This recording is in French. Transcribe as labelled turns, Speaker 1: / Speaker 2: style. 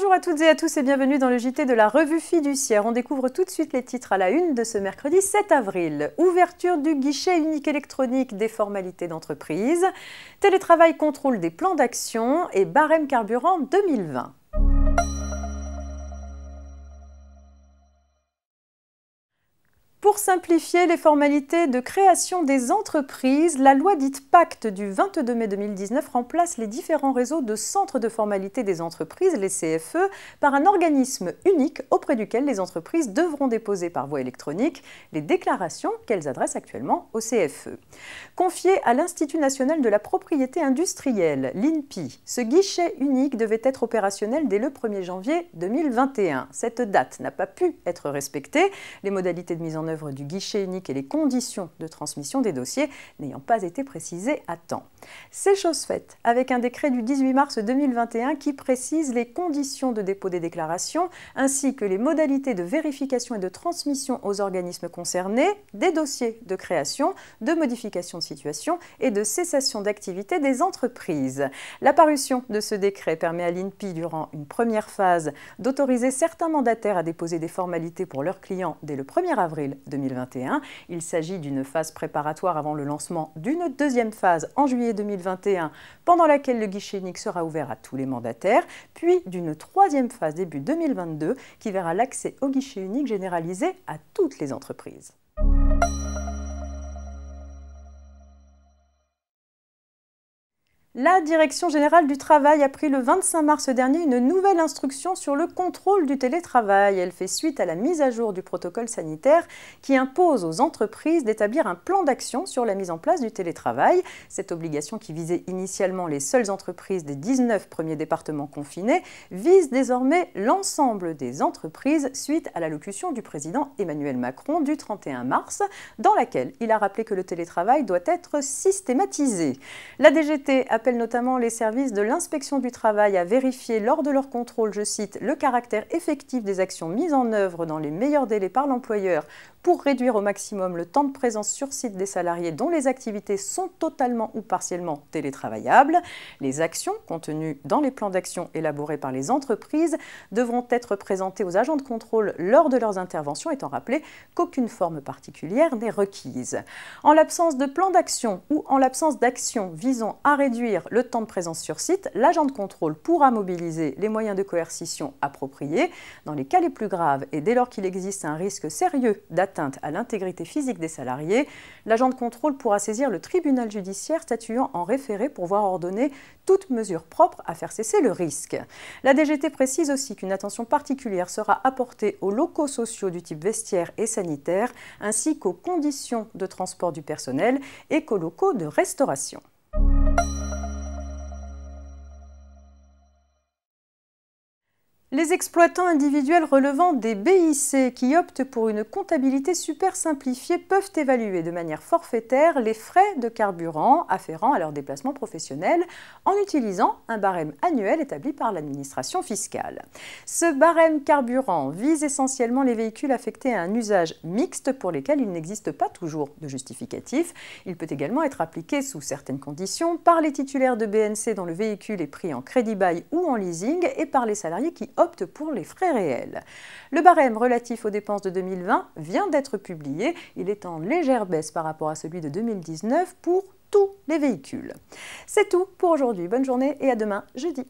Speaker 1: Bonjour à toutes et à tous et bienvenue dans le JT de la revue Fiduciaire. On découvre tout de suite les titres à la une de ce mercredi 7 avril. Ouverture du guichet unique électronique des formalités d'entreprise, télétravail contrôle des plans d'action et barème carburant 2020. Pour simplifier les formalités de création des entreprises, la loi dite Pacte du 22 mai 2019 remplace les différents réseaux de centres de formalité des entreprises, les CFE, par un organisme unique auprès duquel les entreprises devront déposer par voie électronique les déclarations qu'elles adressent actuellement au CFE. Confié à l'Institut national de la propriété industrielle, l'INPI, ce guichet unique devait être opérationnel dès le 1er janvier 2021. Cette date n'a pas pu être respectée. Les modalités de mise en œuvre du guichet unique et les conditions de transmission des dossiers n'ayant pas été précisées à temps. C'est chose faite avec un décret du 18 mars 2021 qui précise les conditions de dépôt des déclarations ainsi que les modalités de vérification et de transmission aux organismes concernés des dossiers de création, de modification de situation et de cessation d'activité des entreprises. La parution de ce décret permet à l'INPI, durant une première phase, d'autoriser certains mandataires à déposer des formalités pour leurs clients dès le 1er avril 2021. Il s'agit d'une phase préparatoire avant le lancement d'une deuxième phase en juillet 2021, pendant laquelle le guichet unique sera ouvert à tous les mandataires, puis d'une troisième phase début 2022 qui verra l'accès au guichet unique généralisé à toutes les entreprises. La Direction générale du travail a pris le 25 mars dernier une nouvelle instruction sur le contrôle du télétravail. Elle fait suite à la mise à jour du protocole sanitaire qui impose aux entreprises d'établir un plan d'action sur la mise en place du télétravail. Cette obligation, qui visait initialement les seules entreprises des 19 premiers départements confinés, vise désormais l'ensemble des entreprises suite à l'allocution du président Emmanuel Macron du 31 mars, dans laquelle il a rappelé que le télétravail doit être systématisé. La DGT appelle notamment les services de l'inspection du travail à vérifier lors de leur contrôle, je cite, le caractère effectif des actions mises en œuvre dans les meilleurs délais par l'employeur pour réduire au maximum le temps de présence sur site des salariés dont les activités sont totalement ou partiellement télétravaillables. Les actions contenues dans les plans d'action élaborés par les entreprises devront être présentées aux agents de contrôle lors de leurs interventions, étant rappelé qu'aucune forme particulière n'est requise. En l'absence de plan d'action ou en l'absence d'action visant à réduire le temps de présence sur site, l'agent de contrôle pourra mobiliser les moyens de coercition appropriés. Dans les cas les plus graves et dès lors qu'il existe un risque sérieux d'atteinte à l'intégrité physique des salariés, l'agent de contrôle pourra saisir le tribunal judiciaire statuant en référé pour voir ordonner toute mesure propre à faire cesser le risque. La DGT précise aussi qu'une attention particulière sera apportée aux locaux sociaux du type vestiaire et sanitaire, ainsi qu'aux conditions de transport du personnel et qu'aux locaux de restauration. Les exploitants individuels relevant des BIC qui optent pour une comptabilité super simplifiée peuvent évaluer de manière forfaitaire les frais de carburant afférents à leur déplacement professionnel en utilisant un barème annuel établi par l'administration fiscale. Ce barème carburant vise essentiellement les véhicules affectés à un usage mixte pour lesquels il n'existe pas toujours de justificatif. Il peut également être appliqué sous certaines conditions par les titulaires de BNC dont le véhicule est pris en crédit-bail ou en leasing et par les salariés qui optent pour les frais réels. Le barème relatif aux dépenses de 2020 vient d'être publié. Il est en légère baisse par rapport à celui de 2019 pour tous les véhicules. C'est tout pour aujourd'hui. Bonne journée et à demain, jeudi.